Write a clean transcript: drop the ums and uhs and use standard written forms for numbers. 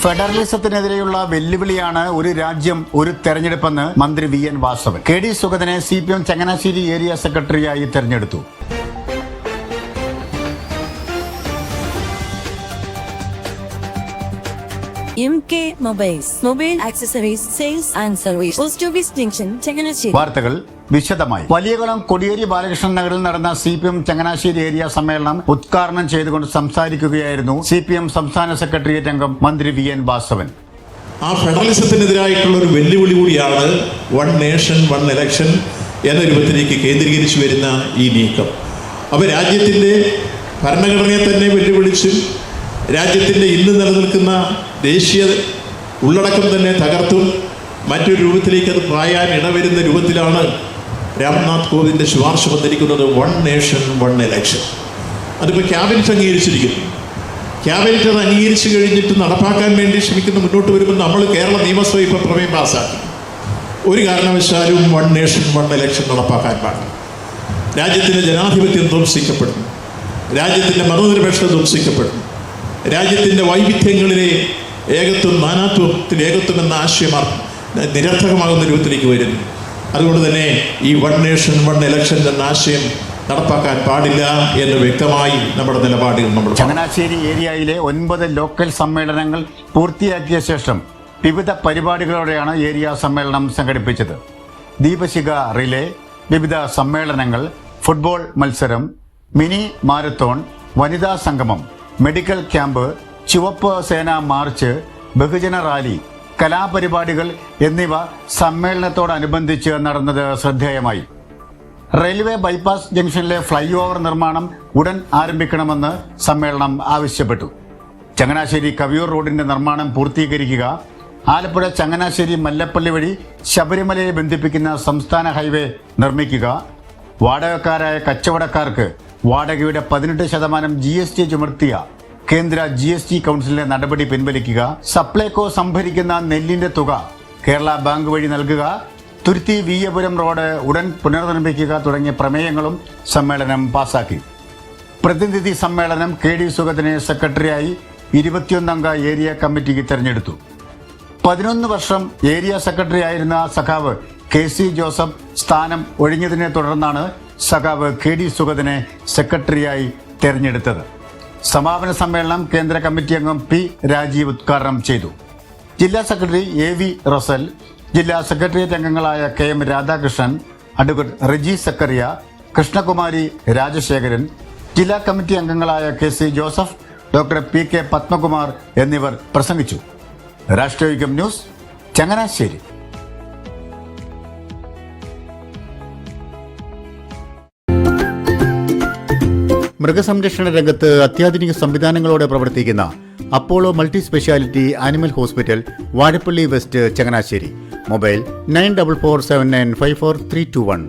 ഫെഡറലിസത്തിനെതിരെയുള്ള വെല്ലുവിളിയാണ് ഒരു രാജ്യം ഒരു തെരഞ്ഞെടുപ്പെന്ന് മന്ത്രി വി.എൻ. വാസവൻ. കെ.ഡി. സുഗതനെ CPM ചങ്ങനാശ്ശേരി ഏരിയ സെക്രട്ടറിയായി തെരഞ്ഞെടുത്തു. MK Mobiles, Mobile Accessories, Sales and Service, Post Office Junction, Changanassery. വാർത്തകൾ വിശദമായി. വലിയകുളം കൊടിയേരി ബാലകൃഷ്ണൻ നഗറിൽ നടന്ന CPM ചങ്ങനാശ്ശേരി ഏരിയ സമ്മേളനം ഉദ്ഘാടനം ചെയ്തുകൊണ്ട് സംസാരിക്കുകയായിരുന്നു CPM സംസ്ഥാന സെക്രട്ടേറിയറ്റ് അംഗം മന്ത്രി വി.എൻ. വാസവൻ. ആ ഫെഡറലിസത്തിനെതിരായിട്ടുള്ള ഒരു വെല്ലുവിളി കൂടിയാണ് വൺ നേഷൻ വൺ ഇലക്ഷൻ എന്ന രൂപത്തിലേക്ക് കേന്ദ്രീകരിച്ചു വരുന്ന ഈ നീക്കം. അപ്പോൾ രാജ്യത്തിൻ്റെ ഭരണഘടനയെ തന്നെ വെല്ലുവിളിച്ചും രാജ്യത്തിൻ്റെ ഇന്ന് നിലനിൽക്കുന്ന ദേശീയ ഉള്ളടക്കം തന്നെ തകർത്തും മറ്റൊരു രൂപത്തിലേക്ക് അത് പായാൻ ഇടവരുന്ന രൂപത്തിലാണ് രാംനാഥ് കോവിന്ദിൻ്റെ ശുപാർശ വന്നിരിക്കുന്നത്, വൺ നേഷൻ വൺ ഇലക്ഷൻ. അതിപ്പോൾ ക്യാബിനറ്റ് അംഗീകരിച്ചിരിക്കുന്നു. ക്യാബിനറ്റ് അത് അംഗീകരിച്ച് കഴിഞ്ഞിട്ട് നടപ്പാക്കാൻ വേണ്ടി ശ്രമിക്കുന്ന മുന്നോട്ട് വരുമ്പോൾ നമ്മൾ കേരള നിയമസഭ ഇപ്പോൾ പ്രമേയം പാസ്സാക്കി. ഒരു കാരണവശാലും വൺ നേഷൻ വൺ ഇലക്ഷൻ നടപ്പാക്കാൻ പാടില്ല. രാജ്യത്തിൻ്റെ ജനാധിപത്യം ധ്വംസിക്കപ്പെടുന്നു, രാജ്യത്തിൻ്റെ മതനിരപേക്ഷത ധ്വംസിക്കപ്പെടുന്നു, രാജ്യത്തിൻ്റെ വൈവിധ്യങ്ങളിലെ ഏകത്വം നാനാത്വത്തിൽ ഏകത്വം എന്ന ആശയം നിരർത്ഥകമാകുന്ന രൂപത്തിലേക്ക് വരുന്നു. അതുകൊണ്ട് തന്നെ ഈ വൺ നേഷൻ വൺ ഇലക്ഷൻ എന്ന ആശയം നടപ്പാക്കാൻ പാടില്ല എന്ന് വ്യക്തമായി നമ്മുടെ നിലപാടുകൾ നമ്മൾ. ചങ്ങനാശ്ശേരി ഏരിയയിലെ 9 ലോക്കൽ സമ്മേളനങ്ങൾ പൂർത്തിയാക്കിയ ശേഷം വിവിധ പരിപാടികളോടെയാണ് ഏരിയ സമ്മേളനം സംഘടിപ്പിച്ചത്. ദീപശിഖ റിലേ, വിവിധ സമ്മേളനങ്ങൾ, ഫുട്ബോൾ മത്സരം, മിനി മാരത്തോൺ, വനിതാ സംഗമം, മെഡിക്കൽ ക്യാമ്പ്, ചുവപ്പ് സേന മാർച്ച്, ബഹുജന റാലി, കലാപരിപാടികൾ എന്നിവ സമ്മേളനത്തോടനുബന്ധിച്ച് നടന്നത് ശ്രദ്ധേയമായി. റെയിൽവേ ബൈപ്പാസ് ജംഗ്ഷനിലെ ഫ്ലൈ ഓവർ നിർമ്മാണം ഉടൻ ആരംഭിക്കണമെന്ന് സമ്മേളനം ആവശ്യപ്പെട്ടു. ചങ്ങനാശ്ശേരി കവിയൂർ റോഡിന്റെ നിർമ്മാണം പൂർത്തീകരിക്കുക, ആലപ്പുഴ ചങ്ങനാശ്ശേരി മല്ലപ്പള്ളി വഴി ശബരിമലയെ ബന്ധിപ്പിക്കുന്ന സംസ്ഥാന ഹൈവേ നിർമ്മിക്കുക, വാടകക്കാരായ കച്ചവടക്കാർക്ക് വാടകയുടെ 18% GST ചുമർത്തിയ കേന്ദ്ര GST കൗൺസിലിന്റെ നടപടി പിൻവലിക്കുക, സപ്ലൈകോ സംഭരിക്കുന്ന നെല്ലിന്റെ തുക കേരള ബാങ്ക് വഴി നൽകുക, തുരുത്തി വീയപുരം റോഡ് ഉടൻ പുനർനിർമ്മിക്കുക തുടങ്ങിയ പ്രമേയങ്ങളും സമ്മേളനം പാസാക്കി. പ്രതിനിധി സമ്മേളനം കെ.ഡി. സുഗതനെ സെക്രട്ടറിയായി 21 അംഗ ഏരിയ കമ്മിറ്റിക്ക് തെരഞ്ഞെടുത്തു. 11 വർഷം ഏരിയ സെക്രട്ടറി ആയിരുന്ന സഖാവ് K.C. ജോസഫ് സ്ഥാനം ഒഴിഞ്ഞതിനെ തുടർന്നാണ് സഖാവ് കെ.ഡി. സുഗതനെ സെക്രട്ടറിയായി തെരഞ്ഞെടുത്തത്. സമാപന സമ്മേളനം കേന്ദ്ര കമ്മിറ്റി അംഗം P. രാജീവ് ഉദ്ഘാടനം ചെയ്തു. ജില്ലാ സെക്രട്ടറി A.V. റസൽ, ജില്ലാ സെക്രട്ടേറിയറ്റ് അംഗങ്ങളായ K.M. രാധാകൃഷ്ണൻ, അഡ്വക്കേറ്റ് റെജി സക്കറിയ, കൃഷ്ണകുമാരി രാജശേഖരൻ, ജില്ലാ കമ്മിറ്റി അംഗങ്ങളായ K.C. Joseph, doctor P.K. Padmakumar എന്നിവർ പ്രസംഗിച്ചു. രാഷ്ട്രീയ ന്യൂസ്, ചങ്ങനാശ്ശേരി. മൃഗസംരക്ഷണ രംഗത്ത് അത്യാധുനിക സംവിധാനങ്ങളോടെ പ്രവർത്തിക്കുന്ന Apollo multi speciality animal hospital, Vazhappally west, Changanassery. Mobile 9447954321.